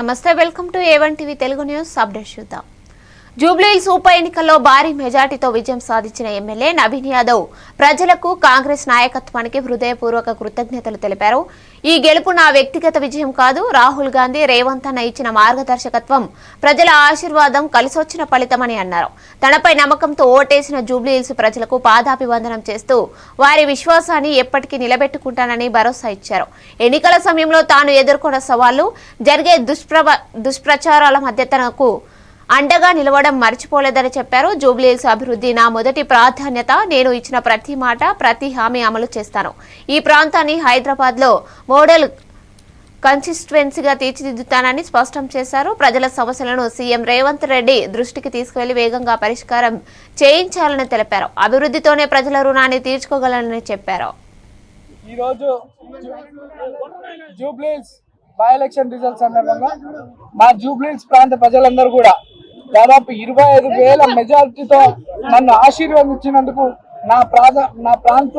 నమస్తే, welcome to A1 TV Telugu news update చూద్దాం. జూబ్లీహిల్స్ ఉప ఎన్నికల్లో భారీ మెజార్టీతో విజయం సాధించిన ఎమ్మెల్యే నవీన్ యాదవ్ ప్రజలకు కాంగ్రెస్ నాయకత్వానికి హృదయపూర్వక కృతజ్ఞతలు తెలిపారు. ఈ గెలుపు నా వ్యక్తిగత విజయం కాదు, రాహుల్ గాంధీ, రేవంత్ అన్న ఇచ్చిన మార్గదర్శకత్వం, ప్రజల ఆశీర్వాదం కలిసొచ్చిన ఫలితమని అన్నారు. తనపై నమ్మకంతో ఓటేసిన జూబ్లీహిల్స్ ప్రజలకు పాదాభివందనం చేస్తూ వారి విశ్వాసాన్ని ఎప్పటికీ నిలబెట్టుకుంటానని భరోసా ఇచ్చారు. ఎన్నికల సమయంలో తాను ఎదుర్కొన్న సవాళ్లు, జరిగే దుష్ప్రచారాల మధ్య తనకు అండగా నిలవడం మర్చిపోలేదని చెప్పారు. జూబ్లీహిల్స్ అభివృద్ధి నా మొదటి ప్రాధాన్యత. నేను ఇచ్చిన ప్రతి మాట, ప్రతి హామీ అమలు చేస్తాను. ఈ ప్రాంతాన్ని హైదరాబాద్ లో మోడల్ కాన్స్టిట్యుయెన్సీగా తీర్చిదిద్దుతానని స్పష్టం చేశారు. ప్రజల సమస్యలను సీఎం రేవంత్ రెడ్డి దృష్టికి తీసుకువెళ్లి వేగంగా పరిష్కారం చేయించాలని తెలిపారు. అభివృద్ధితోనే ప్రజల రుణాన్ని తీర్చుకోగలనని చెప్పారు. జూబ్లీహిల్స్ బై ఎలక్షన్ రిజల్ట్స్ సందర్భంగా మా జూబ్లీహిల్స్ ప్రాంత ప్రజలందరూ కూడా దాదాపు 25,000 మెజారిటీతో నన్ను ఆశీర్వదించినందుకు నా ప్రాంత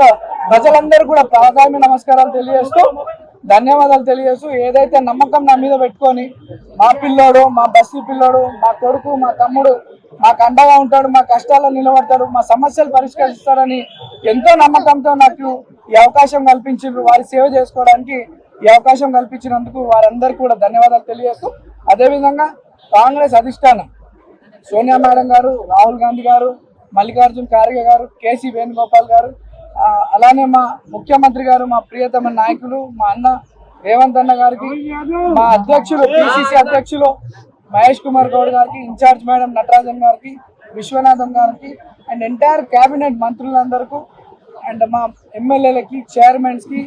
ప్రజలందరూ కూడా ప్రాధాన్య నమస్కారాలు తెలియజేస్తూ, ధన్యవాదాలు తెలియజేస్తూ, ఏదైతే నమ్మకం నా మీద పెట్టుకొని మా పిల్లోడు, మా బస్తీ పిల్లోడు, మా కొడుకు, మా తమ్ముడు మాకు అండగా ఉంటాడు, మా కష్టాల్లో నిలబడతాడు, మా సమస్యలు పరిష్కరిస్తాడని ఎంతో నమ్మకంతో నాకు ఈ అవకాశం కల్పించారు. వారి సేవ చేసుకోవడానికి ఈ అవకాశం కల్పించినందుకు వారందరికీ కూడా ధన్యవాదాలు తెలియజేస్తూ, అదేవిధంగా కాంగ్రెస్ అధిష్టానం సోనియా మేడం గారు, రాహుల్ గాంధీ గారు, మల్లికార్జున్ ఖార్గే గారు, కేసీ వేణుగోపాల్ గారు, అలానే మా ముఖ్యమంత్రి గారు, మా ప్రియతమ నాయకులు మా అన్న రేవంత్ అన్న గారికి, మా అధ్యక్షులు పిసిసి అధ్యక్షులు మహేష్ కుమార్ గౌడ్ గారికి, ఇన్ఛార్జ్ మేడం నటరాజన్ గారికి, విశ్వనాథం గారికి అండ్ ఎంటైర్ క్యాబినెట్ మంత్రులందరికీ అండ్ మా ఎమ్మెల్యేలకి, చైర్మన్స్కి,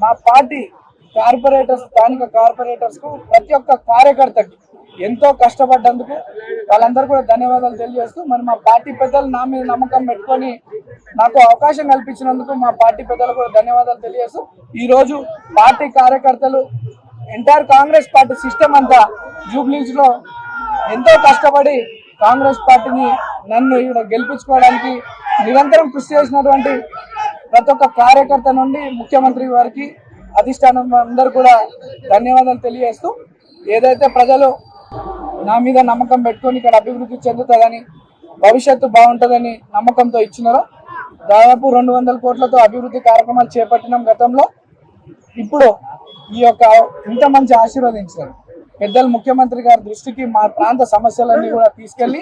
మా పార్టీ కార్పొరేటర్స్, స్థానిక కార్పొరేటర్స్ కు, ప్రతి ఒక్క కార్యకర్తకి ఎంతో కష్టపడ్డందుకు వాళ్ళందరూ కూడా ధన్యవాదాలు తెలియజేస్తూ, మరి మా పార్టీ పెద్దలు నా మీద నమ్మకం పెట్టుకొని నాకు అవకాశం కల్పించినందుకు మా పార్టీ పెద్దలు కూడా ధన్యవాదాలు తెలియజేస్తూ, ఈరోజు పార్టీ కార్యకర్తలు ఎంటైర్ కాంగ్రెస్ పార్టీ సిస్టమ్ అంతా జూబ్లీహిల్స్ లో ఎంతో కష్టపడి కాంగ్రెస్ పార్టీని నన్ను ఇక్కడ గెలిపించుకోవడానికి నిరంతరం కృషి చేసినటువంటి ప్రతి ఒక్క కార్యకర్త నుండి ముఖ్యమంత్రి వారికి, అధిష్టానం అందరూ కూడా ధన్యవాదాలు తెలియజేస్తూ, ఏదైతే ప్రజలు నా మీద నమ్మకం పెట్టుకొని ఇక్కడ అభివృద్ధి చెందుతుందని, భవిష్యత్తు బాగుంటుందని నమ్మకంతో ఇచ్చినారో, దాదాపు 200 కోట్లతో అభివృద్ధి కార్యక్రమాలు చేపట్టినాం గతంలో. ఇప్పుడు ఈ యొక్క ఇంత మంచి ఆశీర్వదించారు పెద్దలు ముఖ్యమంత్రి గారి దృష్టికి మా ప్రాంత సమస్యలన్నీ కూడా తీసుకెళ్లి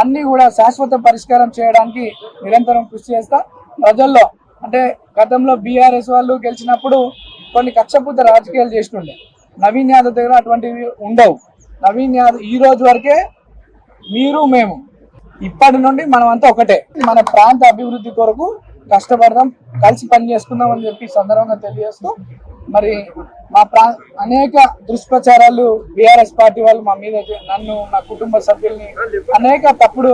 అన్ని కూడా శాశ్వత పరిష్కారం చేయడానికి నిరంతరం కృషి చేస్తా. ప్రజల్లో అంటే గతంలో బీఆర్ఎస్ వాళ్ళు గెలిచినప్పుడు కొన్ని కక్షపూత రాజకీయాలు చేస్తుండే, నవీన్ యాదవ్ దగ్గర అటువంటివి ఉండవు. నవీన్ యాదవ్ ఈ రోజు వరకే మీరు మేము, ఇప్పటి నుండి మనం అంతా ఒకటే, మన ప్రాంత అభివృద్ధి కొరకు కష్టపడదాం, కలిసి పని చేసుకుందాం అని చెప్పి సందర్భంగా తెలియజేస్తూ, మరి మా అనేక దుష్ప్రచారాలు బీఆర్ఎస్ పార్టీ వాళ్ళు మా మీద, నన్ను, నా కుటుంబ సభ్యుల్ని అనేక తప్పుడు